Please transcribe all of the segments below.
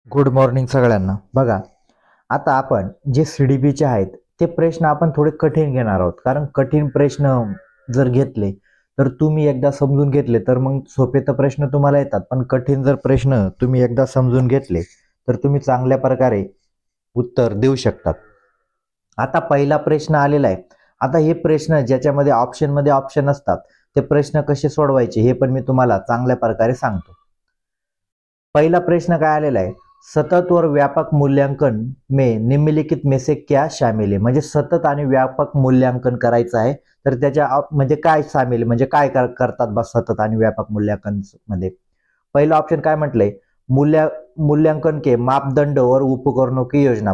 Good morning सगळ्यांना. बघा, आता आपण जे सीडीपीचे आहेत ते प्रश्न आपण थोडे कठीण घेणार आहोत. कारण कठीण प्रश्न जर घेतले तर तुम्ही एकदा समजून घेतले तर मग सोपे तर प्रश्न तुम्हाला येतात, पण कठीण जर प्रश्न तुम्ही एकदा समजून घेतले तर तुम्ही चांगल्या प्रकारे उत्तर देऊ शकतात. आता पहिला प्रश्न आलेला आहे. आता हे प्रश्न ज्याच्यामध्ये ऑप्शनमध्ये ऑप्शन असतात ते प्रश्न कसे सोडवायचे हे पण मी तुम्हाला चांगल्या प्रकारे सांगतो. पहिला प्रश्न काय आलेला आहे, सतत और व्यापक मूल्यांकन में निम्नलिखित में से क्या शामिल है. म्हणजे सतत आणि व्यापक मूल्यांकन करायचं आहे तर त्याच्या म्हणजे काय सामील, म्हणजे काय करतात बा सतत आणि व्यापक मूल्यांकन मध्ये. पहिला ऑप्शन काय म्हटलंय, मूल्यांकन के मापदंड और उपकरणों की योजना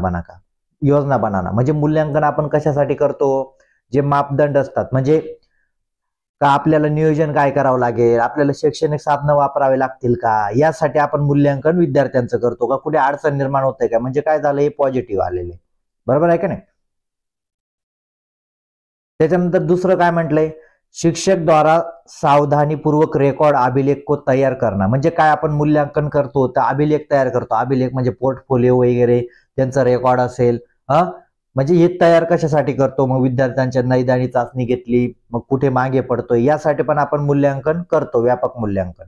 बनाना. म्हणजे मूल्यांकन आपण कशासाठी करतो, जे मापदंड असतात, म्हणजे का आपल्याला नियोजन काय करावं लागेल, आपल्याला शैक्षणिक साधनं वापरावे लागतील का, यासाठी आपण मूल्यांकन विद्यार्थ्यांचं करतो का, कुठे अडचण निर्माण होते का, म्हणजे काय झालं हे पॉझिटिव्ह आलेले. बरोबर आहे का नाही. त्याच्यानंतर दुसरं काय म्हटलंय, शिक्षक द्वारा सावधानीपूर्वक रेकॉर्ड अभिलेख को तयार करना. म्हणजे काय आपण मूल्यांकन करतो तर अभिलेख तयार करतो. अभिलेख म्हणजे पोर्टफोलिओ वगैरे त्यांचा रेकॉर्ड असेल. म्हणजे हे तयार कशासाठी करतो, मग विद्यार्थ्यांच्या नैदानी चाचणी घेतली, मग कुठे मागे पडतोय यासाठी पण आपण मूल्यांकन करतो, व्यापक मूल्यांकन.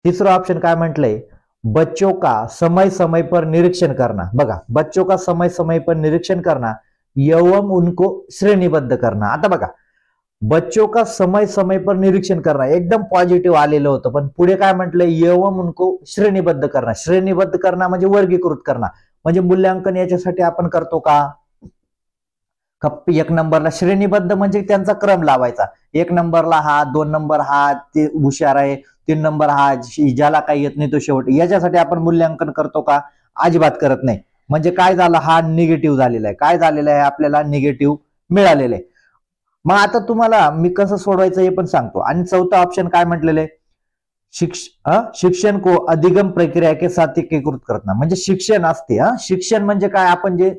तिसरं ऑप्शन काय म्हटलंय, बच्चों का समय समय पर निरीक्षण करना. बघा, बच्चों का समय समय पर निरीक्षण करना एवं उनको श्रेणीबद्ध करना. आता बघा, बच्चों का समय समय पर निरीक्षण करना एकदम पॉझिटिव्ह आलेलं होतं, पण पुढे काय म्हटलंय, एवं उनको श्रेणीबद्ध करना. श्रेणीबद्ध करना म्हणजे वर्गीकृत करना. म्हणजे मूल्यांकन याच्यासाठी आपण करतो का, एक नंबरला श्रेणीबद्ध म्हणजे त्यांचा क्रम लावायचा. एक नंबरला हा, 2 नंबर हा ते हुशार आहे, 3 नंबर हा ज्याला काही येत नाही तो शेवट. याच्यासाठी आपण मूल्यांकन करतो का, अजिबात करत नाही. म्हणजे काय झालं, हा निगेटिव्ह झालेला आहे. काय झालेला आहे, आपल्याला निगेटिव्ह मिळालेलं आहे. मग आता तुम्हाला मी कसं सोडवायचं हे पण सांगतो. आणि चौथा ऑप्शन काय म्हटलेलं आहे, शिक्षण को अधिगम प्रक्रिया के साथ एकीकृत करना. म्हणजे शिक्षण असते. शिक्षण म्हणजे काय, आपण जे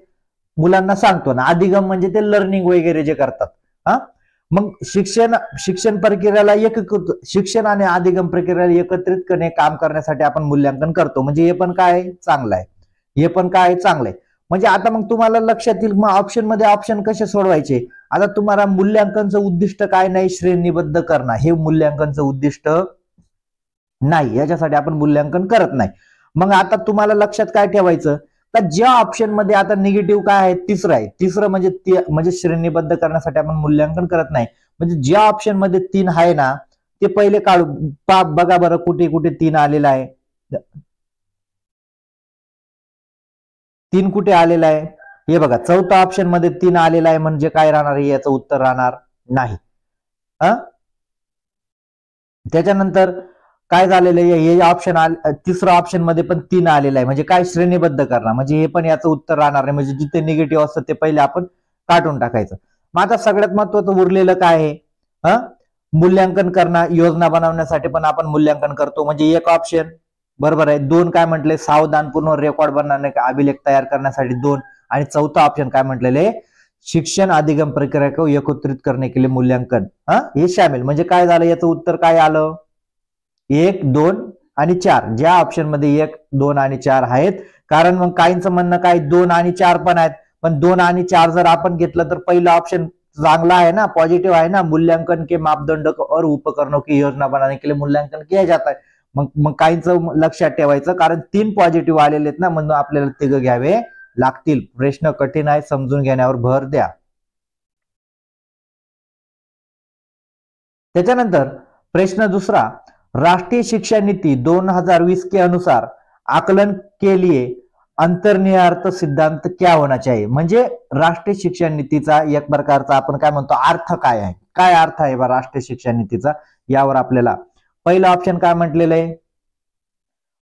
मुलांना सांगतो ना, अधिगम म्हणजे ते लर्निंग वगैरे जे करतात. मग शिक्षण प्रक्रियेला एकत्रित, शिक्षण आणि अधिगम प्रक्रियेला एकत्रितपणे काम करण्यासाठी आपण मूल्यांकन करतो. म्हणजे हे पण काय चांगलं आहे, हे पण काय चांगलं आहे. म्हणजे आता मग तुम्हाला लक्षात येईल, मग ऑप्शन मध्ये ऑप्शन कसे सोडवायचे. आता तुम्हाला मूल्यांकनचं उद्दिष्ट काय नाही, श्रेणीबद्ध करणं हे मूल्यांकनचं उद्दिष्ट नाही, याच्यासाठी आपण मूल्यांकन करत नाही. मग आता तुम्हाला लक्षात काय ठेवायचं, तर ज्या ऑप्शन मध्ये आता निगेटिव्ह काय आहे, तिसरं आहे. तिसरं म्हणजे श्रेणीबद्ध करण्यासाठी आपण मूल्यांकन करत नाही. म्हणजे ज्या ऑप्शन मध्ये 3 आहे ना ते पहिले काढू. बघा बरं कुठे कुठे 3 आलेला आहे, 3 कुठे आलेला आहे, हे बघा चौथा ऑप्शन मध्ये 3 आलेला आहे. म्हणजे काय राहणार, याचं उत्तर राहणार नाही. त्याच्यानंतर काय झालेलं आहे, हे ऑप्शन तिसरा ऑप्शन मध्ये पण 3 आलेला आहे. म्हणजे काय, श्रेणीबद्ध करणार, म्हणजे हे पण याचं उत्तर राहणार नाही. म्हणजे जिथे निगेटिव्ह असतं ते पहिले आपण काढून टाकायचं. मग आता सगळ्यात महत्वाचं उरलेलं काय आहे, मूल्यांकन करणं, योजना बनवण्यासाठी पण आपण मूल्यांकन करतो. म्हणजे एक ऑप्शन बरोबर आहे. 2 काय म्हटले, सावधानपूर्ण रेकॉर्ड बनवणे, अभिलेख तयार करण्यासाठी 2. आणि चौथा ऑप्शन काय म्हटलेले, शिक्षण अधिगम प्रक्रिया को एकत्रित करने के लिए मूल्यांकन हे शामिल. म्हणजे काय झालं, याचं उत्तर काय आलं, 1, 2 आणि 4. ज्या ऑप्शन मध्ये 1, 2 आणि 4 आहेत. कारण मग काहींचं म्हणणं काय, 2 आणि 4 पण आहेत, पण 2 आणि 4 जर आपण घेतलं तर पहिलं ऑप्शन चांगला आहे ना, पॉझिटिव्ह आहे ना, मूल्यांकन के मापदंड और उपकरणों की योजना बनाने के लिए मूल्यांकन किया जाता है. मग काहींचं लक्षात ठेवायचं, कारण 3 पॉझिटिव्ह आलेले आहेत ना, म्हणून आपल्याला तिघ घ्यावे लागतील. प्रश्न कठीण आहे, समजून घेण्यावर भर द्या. त्याच्यानंतर प्रश्न दुसरा, राष्ट्रीय शिक्षा नीति 2020 के अनुसार आकलन के लिए अंतर्निहित सिद्धांत क्या होना चाहिए. म्हणजे राष्ट्रीय शिक्षा नीतीचा एक प्रकारचा आपण काय म्हणतो, अर्थ काय आहे, काय अर्थ आहे बा राष्ट्रीय शिक्षा नीतीचा, यावर आपल्याला पहिला ऑप्शन काय म्हटलेलं आहे,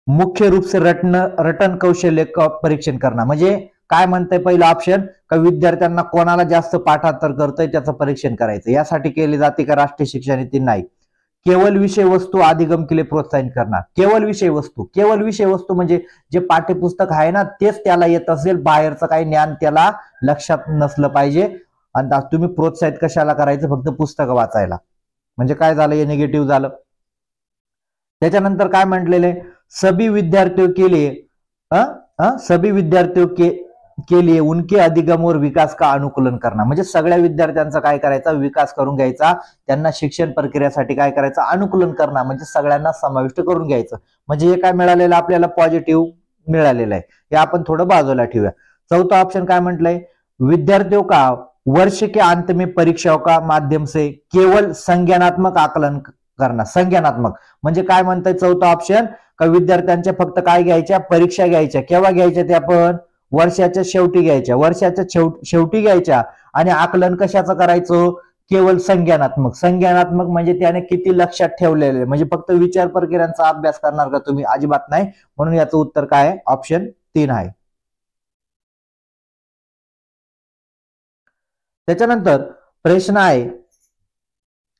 मुख्य रूप से रटन कौशल्य का परीक्षण करणार. म्हणजे काय म्हणतंय पहिलं ऑप्शन, का विद्यार्थ्यांना कोणाला जास्त पाठांतर करतोय त्याचं परीक्षण करायचं, यासाठी केली जाते का राष्ट्रीय शिक्षा नीती. नाही. केवळ विषय वस्तू अधिगम के लिए प्रोत्साहित करणार. केवळ विषय वस्तू म्हणजे जे पाठ्यपुस्तक आहे ना तेच त्याला येत असेल, बाहेरचं काही ज्ञान त्याला लक्षात नसलं पाहिजे. आणि तुम्ही प्रोत्साहित कशाला करायचं, फक्त पुस्तकं वाचायला. म्हणजे काय झालं, हे निगेटिव्ह झालं. त्याच्यानंतर काय म्हटलेले, सभी विद्यार्थियों के लिए सभी विद्यार्थियों के लिए उनके अधिगम और विकास का अनुकूलन करना, म्हणजे सगळ्या विद्यार्थ्यांचा काय करायचा, विकास करून घ्यायचा, त्यांना शिक्षण प्रक्रियेसाठी काय करायचं, अनुकूलन करणं, म्हणजे सगळ्यांना समाविष्ट करून घ्यायचं. म्हणजे हे काय मिळालेलं आपल्याला, पॉझिटिव्ह मिळालेलं आहे. हे आपण थोडं बाजूला ठेवूया. चौथा ऑप्शन काय म्हटलंय, विद्यार्थियों का वर्ष के अंत में परीक्षाओं का माध्यम से केवल संज्ञानात्मक आकलन करना. संज्ञानात्मक म्हणजे काय म्हणताय चौथा ऑप्शन, का विद्यार्थ्यांच्या फक्त काय घ्यायच्या, परीक्षा घ्यायच्या. केव्हा घ्यायच्या ते आपण, वर्षाच्या शेवटी घ्यायच्या. वर्षाच्या शेवटी घ्यायच्या. आणि आकलन कशाचं करायचं, केवळ संज्ञानात्मक. संज्ञानात्मक म्हणजे त्याने किती लक्षात ठेवलेले, म्हणजे फक्त विचार प्रक्रियांचा अभ्यास करणार का तुम्ही, अजिबात नाही. म्हणून याचं उत्तर काय आहे, ऑप्शन 3 आहे. त्याच्यानंतर प्रश्न आहे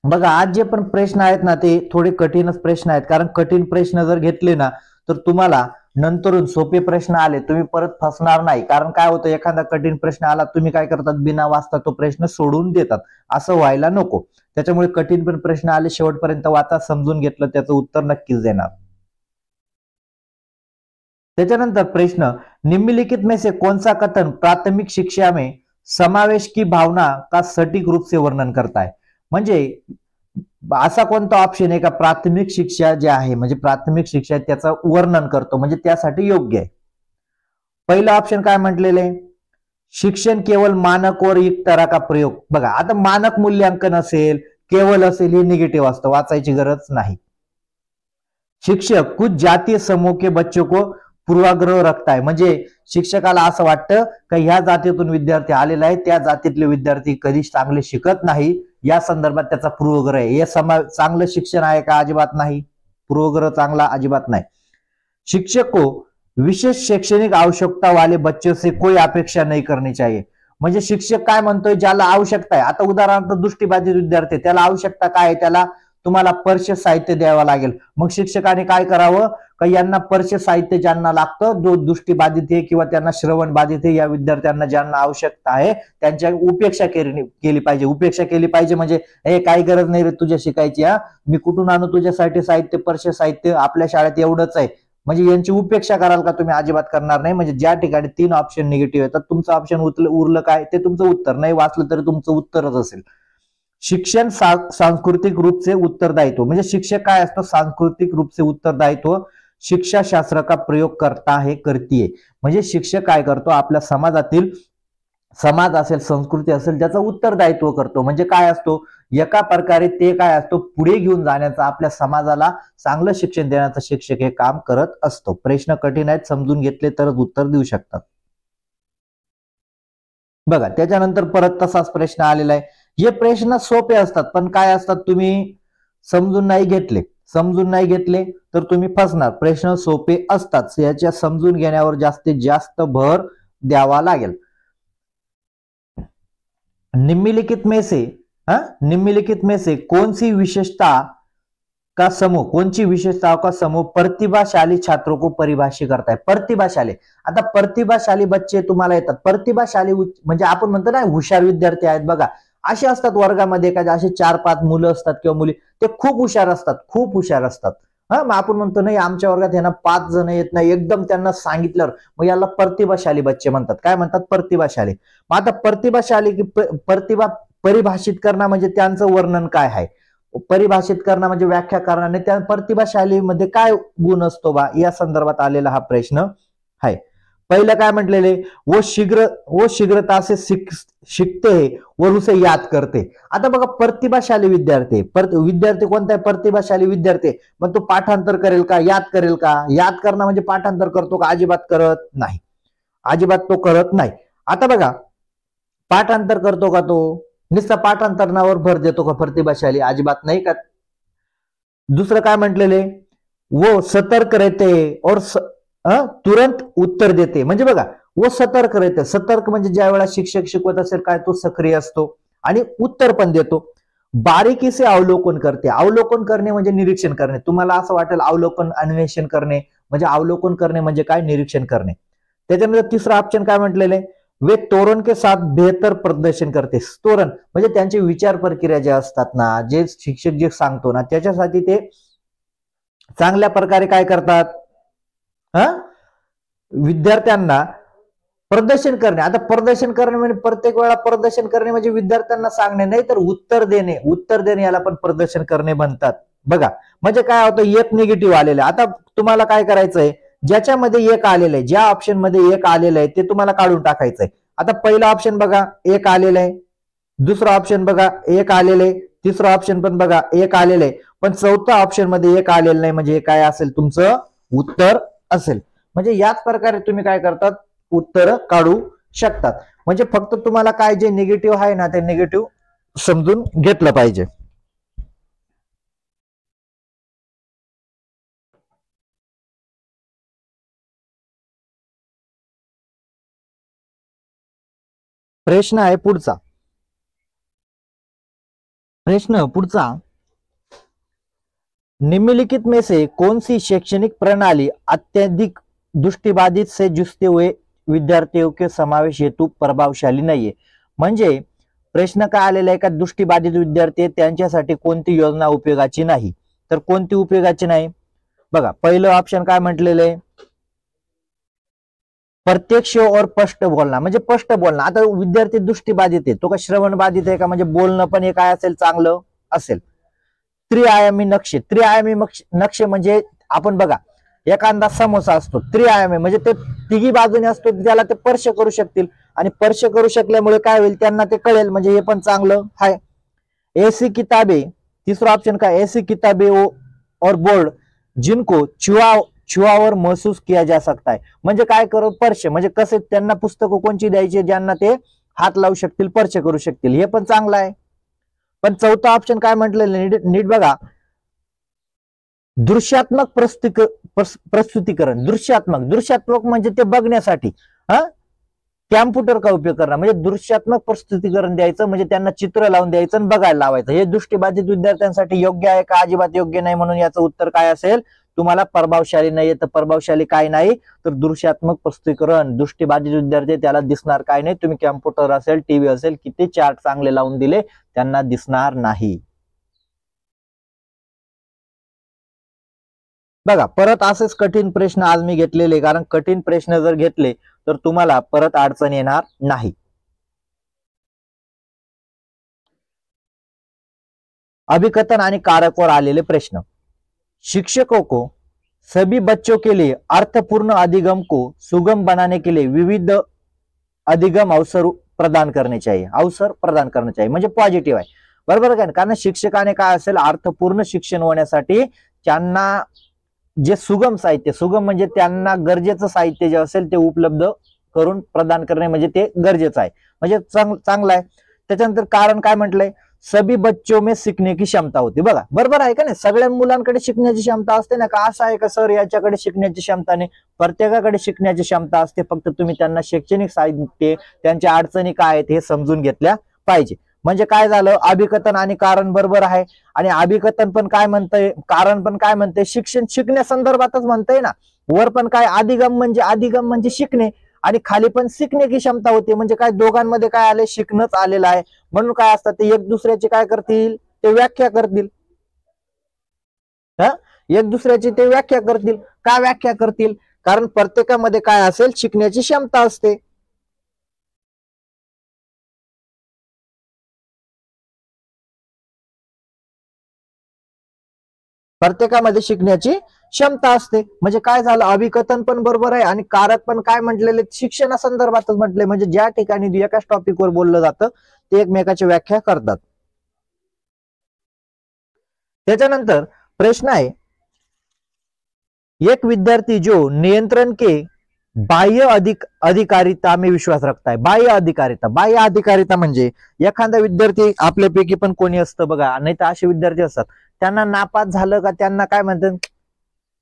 बघा, आज जे पण प्रश्न आहेत ना ते थोडे कठीणच प्रश्न आहेत, कारण कठीण प्रश्न जर घेतले ना तर तुम्हाला नंतरून सोपे प्रश्न आले तुम्ही परत फसणार नाही. कारण काय होतं, एखादा कठीण प्रश्न आला तुम्ही काय करतात, बिना वाचता तो प्रश्न सोडून देतात. असं व्हायला नको. त्याच्यामुळे कठीण पण प्रश्न आले शेवटपर्यंत वाचा, समजून घेतलं त्याचं उत्तर नक्कीच देणार. त्याच्यानंतर प्रश्न, निम्नलिखित में से कौन सा कथन प्राथमिक शिक्षा में समावेश की भावना का सटीक रूप से वर्णन करता है. म्हणजे असा कोणता ऑप्शन आहे का प्राथमिक शिक्षा जे आहे, म्हणजे प्राथमिक शिक्षा त्याचं वर्णन करतो, म्हणजे त्यासाठी योग्य आहे. पहिला ऑप्शन काय म्हटलेले, शिक्षण केवळ मानक और एक तरह का प्रयोग. बघा आता मानक मूल्यांकन असेल, केवळ असेल, हे निगेटिव्ह असतं, वाचायची गरज नाही. शिक्षक कुछ जातीय समूह के बच्चों को पूर्वाग्रह रखता है, म्हणजे शिक्षकाला असं वाटतं का ह्या जातीतून विद्यार्थी आलेला आहे, त्या जातीतले विद्यार्थी कधीच चांगले शिकत नाही, या संदर्भात त्याचा पूर्वग्रह आहे. हे चांगलं शिक्षण आहे का, अजिबात नाही. पूर्वग्रह चांगला अजिबात नाही. शिक्षक को विशेष शैक्षणिक आवश्यकता वाले बच्चों से कोई अपेक्षा नहीं करनी चाहिए. म्हणजे शिक्षक काय म्हणतोय, ज्याला आवश्यकता आहे, आता उदाहरणार्थ दृष्टिबाधित विद्यार्थी, त्याला आवश्यकता काय आहे, त्याला तुम्हाला पर्श्य साहित्य द्यावं लागेल. मग शिक्षकाने काय करावं, का यांना पर्श्य साहित्य ज्यांना लागतं, जो दृष्टिबाधित आहे किंवा त्यांना श्रवण बाधित आहे, या विद्यार्थ्यांना ज्यांना आवश्यकता आहे त्यांच्या उपेक्षा केली पाहिजे. उपेक्षा केली पाहिजे म्हणजे हे काही गरज नाही रे तुझ्या शिकायची, मी कुठून आणू तुझ्यासाठी साहित्य, पर्श्य साहित्य, आपल्या शाळेत एवढंच आहे, म्हणजे यांची उपेक्षा कराल का तुम्ही, अजिबात करणार नाही. म्हणजे ज्या ठिकाणी 3 ऑप्शन निगेटिव्ह येतात, तुमचं ऑप्शन उरलं काय, ते तुमचं उत्तर. नाही वाचलं तरी तुमचं उत्तरच असेल. शिक्षण सांस्कृतिक रूप से उत्तरदायित्व, म्हणजे शिक्षक काय असतो, सांस्कृतिक रूप से उत्तरदायित्व शिक्षा शास्त्र का प्रयोग करता है, करती है. म्हणजे शिक्षक काय करतो, आपल्या समाजातील, समाज असेल, संस्कृती असेल, त्याचं उत्तरदायित्व करतो. म्हणजे काय असतो, एका प्रकारे ते काय असतो, पुढे घेऊन जाण्याचा, आपल्या समाजाला चांगलं शिक्षण देण्याचं शिक्षक हे काम करत असतो. प्रश्न कठीण आहेत, समजून घेतले तरच उत्तर देऊ शकतात. बघा त्याच्यानंतर परत तसाच प्रश्न आलेला आहे. हे प्रश्न सोपे असतात, पण काय असतात, तुम्ही समजून नाही घेतले तर तुम्ही फसणार. प्रश्न सोपे असतात, याच्या समजून घेण्यावर जास्तीत जास्त भर द्यावा लागेल. निम्नलिखित में से कौन सी विशेषता का समूह प्रतिभाशाली छात्रों को परिभाषित करता है. प्रतिभाशाली, आता प्रतिभाशाली बच्चे तुम्हाला येतात. प्रतिभाशाली म्हणजे आपण म्हणतो ना हुशार विद्यार्थी आहेत बघा, असे असतात वर्गामध्ये एखाद्या असे 4-5 मुलं असतात किंवा मुली, ते खूप हुशार असतात. मग आपण म्हणतो नाही आमच्या वर्गात यांना 5 जण येत नाही, एकदम त्यांना सांगितल्यावर, मग याला प्रतिभाशाली बच्चे म्हणतात. काय म्हणतात, प्रतिभाशाली. मग आता प्रतिभाशाली प्रतिभा परिभाषित करणं म्हणजे त्यांचं वर्णन काय आहे, परिभाषित करणं म्हणजे व्याख्या करणं, त्या प्रतिभाशाली मध्ये काय गुण असतो बा, या संदर्भात आलेला हा प्रश्न आहे. पहिलं काय म्हटलेले, वो शीघ्रता से शिकते है और उसे याद करते. आता बघा प्रतिभाशाली विद्यार्थी कोणता आहे, प्रतिभाशाली विद्यार्थी. मग तो पाठांतर करेल का, याद करेल का. याद करणं म्हणजे पाठांतर करतो का, अजिबात तो करत नाही. आता बघा पाठांतर करतो का, तो नुसतं पाठांतरणावर भर देतो का प्रतिभाशाली, अजिबात नाही का. दुसरं काय म्हटलेले, वो सतर्क रहते और तुरंत उत्तर देते. म्हणजे बघा वो सतर्क रहते, सतर्क म्हणजे ज्या वेळा शिक्षक शिकवत असेल काय, तो सक्रिय असतो आणि उत्तर पण देतो. बारीकी से अवलोकन करते, अवलोकन करणे म्हणजे निरीक्षण करणे. तुम्हाला असं वाटेल अवलोकन अन्वेषण करणे, म्हणजे अवलोकन करणे म्हणजे काय, निरीक्षण करणे. त्याच्यामध्ये तिसरा ऑप्शन काय म्हटलेले, वे तोरण के साथ बेहतर प्रदर्शन करते. तोरण म्हणजे त्यांची विचार प्रक्रिया जे असतात ना, जे शिक्षक जे सांगतो ना, त्याच्यासाठी ते चांगल्या प्रकारे काय करतात, हा, विद्यार्थ्यांना प्रदर्शन करणे. आता प्रदर्शन करणे म्हणजे प्रत्येक वेळा प्रदर्शन करणे म्हणजे विद्यार्थ्यांना सांगणे नाही, तर उत्तर देणे याला पण प्रदर्शन करणे म्हणतात. बघा म्हणजे काय होतं, एक निगेटिव्ह आलेलं आहे. आता तुम्हाला काय करायचंय, ज्याच्यामध्ये एक आलेलं आहे, ज्या ऑप्शन मध्ये एक आलेलं आहे ते तुम्हाला काढून टाकायचंय. आता पहिला ऑप्शन बघा एक आलेलं आहे, दुसरा ऑप्शन बघा एक आलेलं आहे, तिसरा ऑप्शन पण बघा एक आलेलं आहे, पण चौथा ऑप्शन मध्ये एक आलेलं नाही, म्हणजे हे काय असेल, तुमचं उत्तर असेल. म्हणजे याच प्रकारे तुम्ही काय करतात, उत्तर काढू शकतात. म्हणजे फक्त तुम्हाला काय जे निगेटिव्ह आहे ना, ते निगेटिव्ह समजून घेतलं पाहिजे. प्रश्न आहे पुढचा. प्रश्न पुढचा, निम्नलिखित में से कौन सी शैक्षणिक प्रणाली अत्यधिक दृष्टिबाधित से जूझते हुए विद्यार्थियों के समावेश हेतु प्रभावशाली नाहीये. म्हणजे प्रश्न काय आलेला आहे का, दृष्टिबाधित विद्यार्थी त्यांच्यासाठी कोणती योजना उपयोगाची नाही. तर कोणती उपयोगाची नाही, बघा पहिलं ऑप्शन काय म्हटलेलं आहे, प्रत्यक्ष और स्पष्ट बोलणं, म्हणजे स्पष्ट बोलणं. आता विद्यार्थी दृष्टिबाधित आहे, तो का श्रवण बाधित आहे का, म्हणजे बोलणं पण हे काय असेल, चांगलं असेल. त्रिआयामी नक्षे, त्रिआयामी नक्षे म्हणजे आपण बघा एखादा समोसा असतो त्रिआयामी, म्हणजे ते तिघी बाजूने असतो, त्याला ते स्पर्श करू शकतील, आणि स्पर्श करू शकल्यामुळे काय होईल, त्यांना ते कळेल, म्हणजे हे पण चांगलं आहे. ऐसी किताबें, तीसरा ऑप्शन का, ऐसी किताबें और बोर्ड जिनको छुआ और महसूस किया जा सकता है. म्हणजे काय करू, स्पर्श म्हणजे कसे त्यांना पुस्तकं कोणची द्यायची, ज्यांना ते हात लावू शकतील, स्पर्श करू शकतील, हे पण चांगलं आहे. पण चौथा ऑप्शन काय म्हटलेलं, नीट बघा, दृश्यात्मक प्रस्तुतीकरण. दृश्यात्मक म्हणजे ते बघण्यासाठी हा कॅम्प्युटर का उपयोग करणं, म्हणजे दृश्यात्मक प्रस्तुतीकरण द्यायचं, म्हणजे त्यांना चित्र लावून द्यायचं आणि बघायला लावायचं. हे दृष्टिबाधित विद्यार्थ्यांसाठी योग्य आहे का, अजिबात योग्य नाही. म्हणून याचं उत्तर काय असेल, तुम्हाला प्रभावशाली नाहीये. तर प्रभावशाली काय नाही, तर दृश्यात्मक प्रस्तुतीकरण. दृष्टिबाधित विद्यार्थी त्याला दिसणार काय नाही, तुम्ही कॅम्प्युटर असेल, टीव्ही असेल, किती चार्ट चांगले लावून दिले, त्यांना दिसणार नाही. बघा परत असेच कठीण प्रश्न आज मी घेतलेले, कारण कठीण प्रश्न जर घेतले तर तुम्हाला परत अडचण येणार नाही. अभिकथन आणि कारकवर आलेले प्रश्न. शिक्षकों को सभी बच्चों के लिए अर्थपूर्ण अधिगम को सुगम बनाने के लिए विविध अधिगम अवसर प्रदान करने चाहिए. अवसर प्रदान करणे चाहिए म्हणजे पॉझिटिव्ह आहे, बरोबर का. कारण शिक्षकाने काय असेल, अर्थपूर्ण शिक्षण होण्यासाठी त्यांना जे सुगम साहित्य, सुगम म्हणजे त्यांना गरजेचं साहित्य जे असेल ते उपलब्ध करून प्रदान करणे, म्हणजे ते गरजेचं आहे, म्हणजे चांगलं आहे. त्याच्यानंतर कारण काय म्हटलंय, सभी बच्चों में सीखने की क्षमता होती. बघा बरोबर आहे का नाही, सगळ्या मुलांकडे शिकण्याची क्षमता असते ना, का असं आहे का सर याच्याकडे शिकण्याची क्षमता नाही, प्रत्येकाकडे शिकण्याची क्षमता असते, फक्त तुम्ही त्यांना शैक्षणिक साहित्य, त्यांच्या अडचणी काय आहेत हे समजून घेतल्या पाहिजे. म्हणजे काय झालं, अभिकथन आणि कारण बरोबर आहे, आणि अभिकथन पण काय म्हणतंय, कारण पण काय म्हणते, शिक्षण शिकण्यासंदर्भातच म्हणतंय ना. वर पण काय, अधिगम म्हणजे शिकणे, आणि खाली पण शिकण्याची क्षमता होती, म्हणजे काय दोघांमध्ये काय आले, शिकणंच आलेलं आहे. म्हणून काय असतात, ते एक दुसऱ्याची काय करतील, ते व्याख्या करतील. एक दुसऱ्याची ते व्याख्या करतील. का व्याख्या करतील, कारण प्रत्येकामध्ये काय असेल, शिकण्याची क्षमता असते. प्रत्येकामध्ये शिकण्याची क्षमता असते. म्हणजे काय झालं, अभिकथन पण बरोबर आहे, आणि कारक पण काय म्हटलेले, शिक्षणासंदर्भातच म्हटले, म्हणजे ज्या ठिकाणी एकाच टॉपिकवर बोललं जातं ते एकमेकाची व्याख्या करतात. त्याच्यानंतर प्रश्न आहे, एक विद्यार्थी जो नियंत्रण के बाह्य अधिकारिता में विश्वास रखता है. बाह्य अधिकारिता म्हणजे एखादा विद्यार्थी आपल्यापैकी पण कोणी असतं बघा, नाही तर असे विद्यार्थी असतात, त्यांना नापास झालं का, त्यांना काय म्हणतात,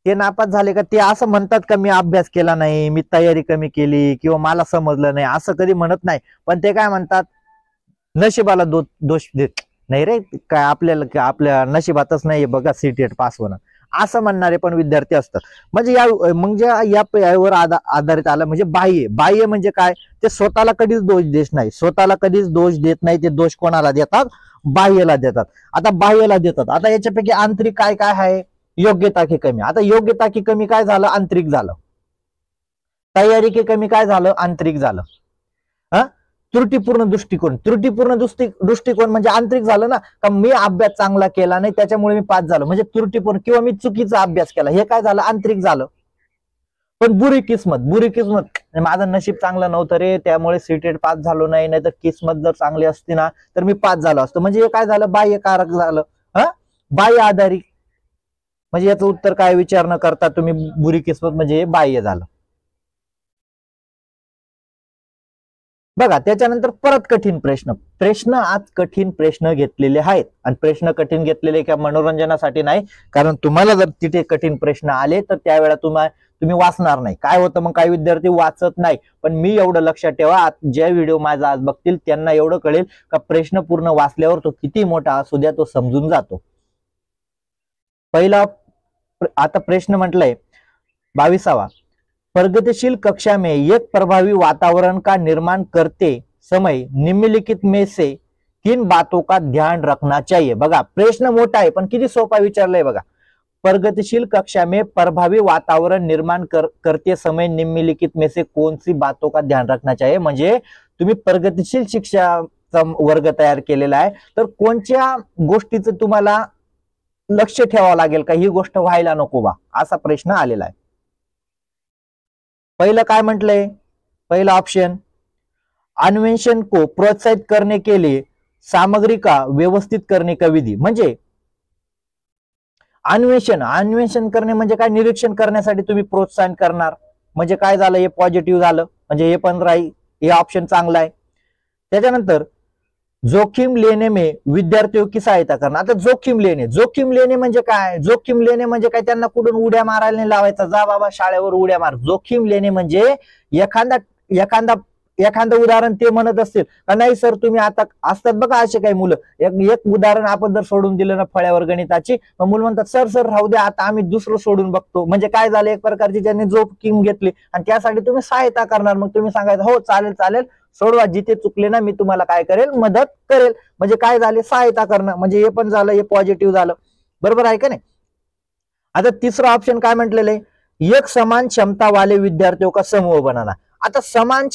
ते नापास झाले का ते असं म्हणतात का, मी अभ्यास केला नाही, मी तयारी कमी केली, किंवा मला समजलं नाही, असं कधी म्हणत नाही. पण ते काय म्हणतात, नशिबाला दोष देत नाही रे, काय आपल्याला आपल्या नशिबातच नाही बघा सीटेट पास होणं, असं म्हणणारे पण विद्यार्थी असतात. म्हणजे यावर आधारित आलं, म्हणजे बाह्य म्हणजे काय, ते स्वतःला कधीच दोष देत नाही, ते दोष कोणाला देतात, बाह्यला देतात. आता याच्यापैकी आंतरिक काय काय आहे, योग्यता की कमी. आता योग्यता की कमी काय झालं, आंतरिक झालं. तयारी की कमी काय झालं, आंतरिक झालं. त्रुटीपूर्ण दृष्टिकोन, त्रुटीपूर्ण दृष्टिकोन म्हणजे आंतरिक झालं ना, का मी अभ्यास चांगला केला नाही त्याच्यामुळे मी पास झालो, म्हणजे त्रुटीपूर्ण, किंवा मी चुकीचा अभ्यास केला, हे काय झालं, आंतरिक झालं. पण बुरी किस्मत, बुरी किस्मत, माझं नशीब चांगलं नव्हतं रे त्यामुळे सीटेट पास झालो नाही, नाहीतर किस्मत जर चांगली असती ना तर मी पास झालो असतो, म्हणजे हे काय झालं, बाह्यकारक झालं. बाह्य आधारित, म्हणजे याचं उत्तर काय विचार न करता तुम्ही बुरी किस्मत म्हणजे हे बाह्य झालं. बघा त्याच्यानंतर परत कठीण प्रश्न आज कठीण प्रश्न घेतलेले आहेत, आणि प्रश्न कठीण घेतलेले का मनोरंजनासाठी नाही, कारण तुम्हाला जर तिथे कठीण प्रश्न आले तर त्यावेळेला तुम्ही वाचणार नाही. काय होतं मग, काही विद्यार्थी वाचत नाही, पण मी एवढं लक्षात ठेवा, ज्या व्हिडिओ माझा आज बघतील त्यांना एवढं कळेल का प्रश्न पूर्ण वाचल्यावर तो किती मोठा असू द्या तो समजून जातो. पहिला आता प्रश्न म्हटलंय 22वा, प्रगतिशील कक्षा में एक प्रभावी वातावरण का निर्माण करते समय निम्नलिखित में से किन बातों का ध्यान रखना चाहिए. बघा प्रश्न मोठा आहे पण किती सोपा विचारलाय बघा. प्रगतिशील कक्षा में प्रभावी वातावरण निर्माण करते समय निम्नलिखित में से कौन सी बातों का ध्यान रखना चाहिए, म्हणजे तुम्ही प्रगतिशील शिक्षाचा वर्ग तयार केलेला आहे तर कोणत्या गोष्टीचं तुम्हाला लक्ष ठेवावं लागेल का, ही गोष्ट व्हायला नको बा, असा प्रश्न आलेला आहे. पहिलं काय म्हटलंय, पहिला ऑप्शन, अन्वेषण को प्रोत्साहित करने के लिए सामग्री का व्यवस्थित करने का विधि, म्हणजे अन्वेषण करणे म्हणजे काय, निरीक्षण करण्यासाठी तुम्ही प्रोत्साहन करणार, म्हणजे काय झालं, हे पॉझिटिव्ह झालं, म्हणजे हे पण राहील, हे ऑप्शन चांगला आहे. त्याच्यानंतर जोखिम लेने में विद्यार्थियों की सहायता करना. आता जोखिम लेणे म्हणजे काय, जोखिम लेणे म्हणजे काय, त्यांना कुठून उड्या मारायला नाही लावायचा, जा बाबा शाळेवर उड्या मार. जोखिम लेणे म्हणजे एखादं उदाहरण ते म्हणत असतील का नाही सर तुम्ही, आता असतात बघा असे काही मुलं, एक उदाहरण आपण जर सोडून दिलं ना फळ्यावर गणिताची, मुलं म्हणतात सर राहू द्या आता आम्ही दुसरं सोडून बघतो, म्हणजे काय झालं, एक प्रकारची ज्यांनी जोखीम घेतली आणि त्यासाठी तुम्ही सहायता करणार, मग तुम्ही सांगायचं हो चालेल सोडवा, जिथे चुकले ना मी तुम्हाला काय करेल, मदत करेल, म्हणजे काय झाले, सहायता करणं, म्हणजे हे पण झालं, हे पॉझिटिव्ह झालं, बरोबर आहे का नाही. आता तिसरा ऑप्शन काय म्हटलेलं आहे, एक समान क्षमता वाले विद्यार्थियों का समूह बनाना. आता समान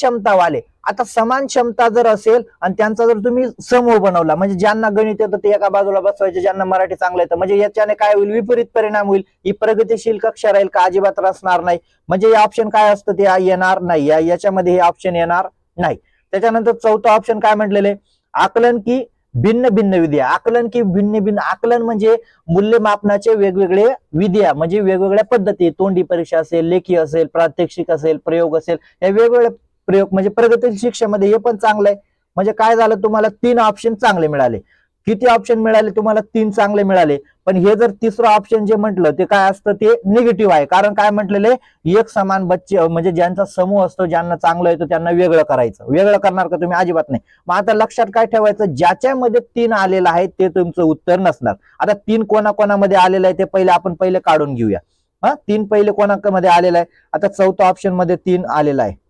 क्षमता जर असेल आणि त्यांचा जर तुम्ही समूह बनवला, म्हणजे ज्यांना गणित येतं ते एका बाजूला बसवायचे, ज्यांना मराठी चांगलं येतं, म्हणजे याच्याने काय होईल, विपरीत परिणाम होईल, ही प्रगतिशील कक्षा राहील का, अजिबात असणार नाही, म्हणजे हे ऑप्शन काय असतं ते येणार नाही, याच्यामध्ये हे ऑप्शन येणार नाही. त्याच्यानंतर चौथा ऑप्शन काय म्हटलेले, आकलन की भिन्न भिन्न विद्या. आकलन म्हणजे मूल्यमापनाचे वेगवेगळे विद्या, म्हणजे वेगवेगळ्या पद्धती, तोंडी परीक्षा असेल, लेखी असेल, प्रात्यक्षिक असेल, प्रयोग असेल, या वेगवेगळे प्रयोग म्हणजे प्रगतिशील शिक्षणामध्ये हे पण चांगलं आहे. म्हणजे काय झालं, तुम्हाला 3 ऑप्शन चांगले मिळाले. किती ऑप्शन मिळाले तुम्हाला, 3 चांगले मिळाले. पण हे जर तिसरं ऑप्शन जे म्हटलं ते काय असतं, ते निगेटिव्ह आहे, कारण काय म्हटलेले, एक समान बच्चे, म्हणजे ज्यांचा समूह असतो, ज्यांना चांगलं येतं त्यांना वेगळं करायचं, वेगळं करणार का तुम्ही, अजिबात नाही. मग आता लक्षात काय ठेवायचं, ज्याच्यामध्ये 3 आलेलं आहे ते तुमचं उत्तर नसणार. आता 3 कोणाकोणामध्ये आलेलं आहे ते आपण पहिले काढून घेऊया. 3 पहिले कोणामध्ये आलेलं आहे, आता चौथा ऑप्शन मध्ये 3 आलेला आहे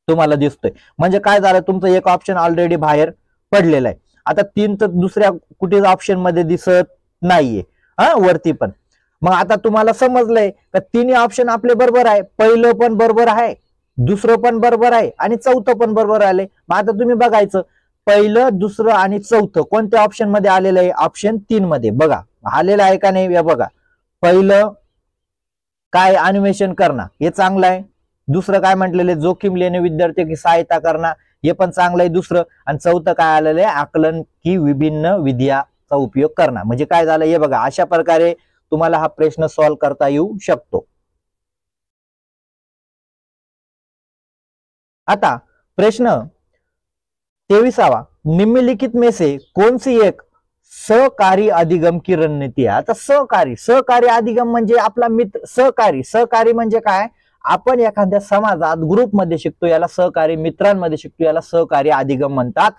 तुम्हाला दिसतोय, म्हणजे काय झालं, तुमचं एक ऑप्शन ऑलरेडी बाहेर पडलेलं आहे. आता 3 तर दुसऱ्या कुठे ऑप्शन मध्ये दिसत नाहीये वरती पण. मग आता तुम्हाला समजलंय का तिन्ही ऑप्शन आपले बरोबर आहे, पहिलं पण बरोबर आहे, दुसरं पण बरोबर आहे आणि चौथं पण बरोबर आले. मग आता तुम्ही बघायचं पहिलं, दुसरं आणि चौथं कोणत्या ऑप्शन मध्ये आलेलं आहे, ऑप्शन 3 मध्ये बघा आलेलं आहे का नाही. बघा पहिलं काय, अन्वेषण करणं, हे चांगलं आहे. दुसरं काय म्हटलेलं, जोखीम लेणे विद्यार्थी की सहायता करणं, हे पण चांगलं आहे दुसरं. आणि चौथं काय आलेलं आहे, आकलन की विभिन्न विद्याचा उपयोग करणं, म्हणजे काय झालं हे बघा. अशा प्रकारे तुम्हाला हा प्रश्न सॉल्व्ह करता येऊ शकतो. आता प्रश्न 23वा, निम्नलिखित में से कौन सी एक सहकारी अधिगम की रणनीती आहे. आता सहकारी अधिगम म्हणजे आपला मित्र, सहकारी म्हणजे काय, आपण एखाद्या समाजात ग्रुपमध्ये शिकतो याला सहकारी, मित्रांमध्ये शिकतो याला सहकारी अधिगम म्हणतात.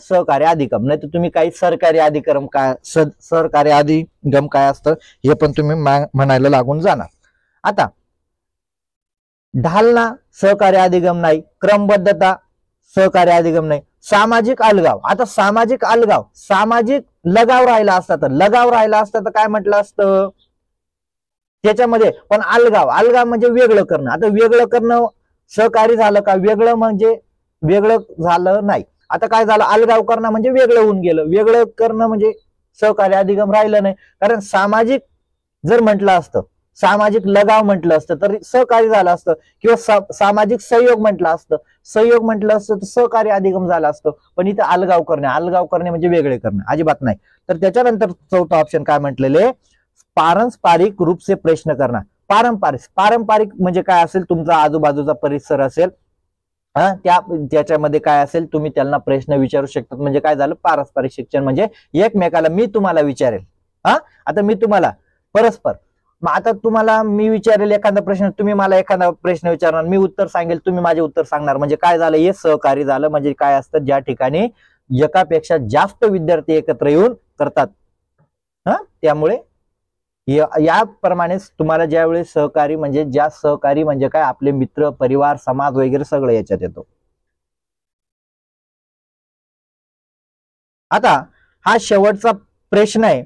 सहकारी अधिगम, नाही तर तुम्ही काही सरकारी अधिक्रम काय, सरकारी अधिगम काय असतं हे पण तुम्ही म्हणायला लागून जाणार. आता ढालना सहकारी अधिगम नाही, क्रमबद्धता सहकारी अधिगम नाही, सामाजिक अलगाव. आता सामाजिक लगाव राहिला असता तर काय म्हटलं असतं त्याच्यामध्ये, पण अलगाव म्हणजे वेगळं करणं. आता वेगळं करणं सहकारी झालं का, वेगळं म्हणजे वेगळं झालं नाही. आता काय झालं, अलगाव करणं म्हणजे वेगळं होऊन गेलं, वेगळं करणं म्हणजे सहकार्य अधिगम राहिलं नाही. कारण सामाजिक जर म्हटलं असतं, सामाजिक लगाव म्हटलं असतं तर सहकार्य झालं असतं, किंवा सामाजिक सहयोग म्हटलं असतं, सहयोग म्हटलं असतं तर सहकार्य अधिगम झालं असतं. पण इथे अलगाव करणे म्हणजे वेगळे करणे अजिबात नाही. तर त्याच्यानंतर चौथा ऑप्शन काय म्हटलेले, पारंपरिक रूप से प्रश्न करणार. पारंपरिक म्हणजे काय असेल, तुमचा आजूबाजूचा परिसर असेल, त्याच्यामध्ये काय असेल तुम्ही त्यांना प्रश्न विचारू शकतात. म्हणजे काय झालं, पारस्परिक शिक्षण म्हणजे एकमेकाला मी तुम्हाला विचारेल, आता मी तुम्हाला परस्पर, मग आता तुम्हाला मी विचारेल एखादा प्रश्न, तुम्ही मला एखादा प्रश्न विचारणार, मी उत्तर सांगेल, तुम्ही माझे उत्तर सांगणार. म्हणजे काय झालं, हे सहकारी झालं. म्हणजे काय असतं, ज्या ठिकाणी एकापेक्षा जास्त विद्यार्थी एकत्र येऊन करतात, त्यामुळे याप्रमाणेच तुम्हाला ज्यावेळेस सहकारी म्हणजे काय, आपले मित्र, परिवार, समाज वगैरे सगळं याच्यात येतो. आता हा शेवटचा प्रश्न आहे,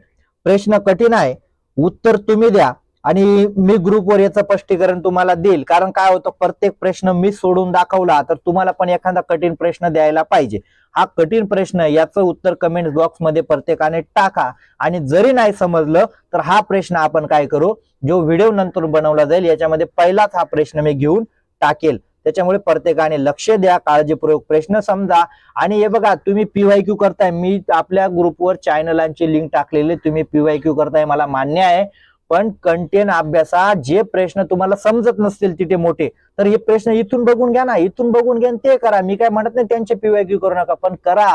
प्रश्न कठीण आहे, उत्तर तुम्ही द्या आणि मी ग्रुपवर याचं स्पष्टीकरण तुम्हाला देईल. कारण काय होतं, प्रत्येक प्रश्न मी सोडून दाखवला तर तुम्हाला पण एखादा कठीण प्रश्न द्यायला पाहिजे. हा कठीण प्रश्न, याचं उत्तर कमेंट बॉक्स मध्ये प्रत्येकाने टाका. आणि जरी नाही समजलं तर हा प्रश्न आपण काय करू, जो व्हिडिओ नंतर बनवला जाईल याच्यामध्ये पहिलाच हा प्रश्न मी घेऊन टाकेल. त्याच्यामुळे प्रत्येकाने लक्ष द्या, काळजीपूर्वक प्रश्न समजा. आणि हे बघा, तुम्ही पीवायक्यू करताय, मी आपल्या ग्रुपवर चॅनलांची लिंक टाकलेली, तुम्ही पीवायक्यू करताय मला मान्य आहे. पण कंटेन अभ्यासा, जे प्रश्न तुम्हाला समजत नसतील तिथे मोठे, तर हे प्रश्न इथून बघून घ्या ना, इथून बघून घ्या ते करा. मी काय म्हणत नाही त्यांचे पीवायक्यू करू नका, पण करा,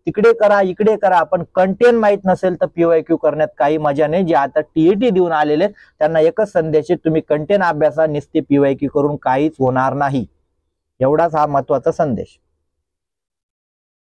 तिकडे करा, इकडे करा. पण कंटेन माहित नसेल तर पीवायक्यू करण्यात काही मजा नाही. जे आता टीईटी देऊन आलेले त्यांना एकच संदेश आहे, तुम्ही कंटेन अभ्यासा, नुसते पीवायक्यू करून काहीच होणार नाही. एवढाच हा महत्वाचा संदेश.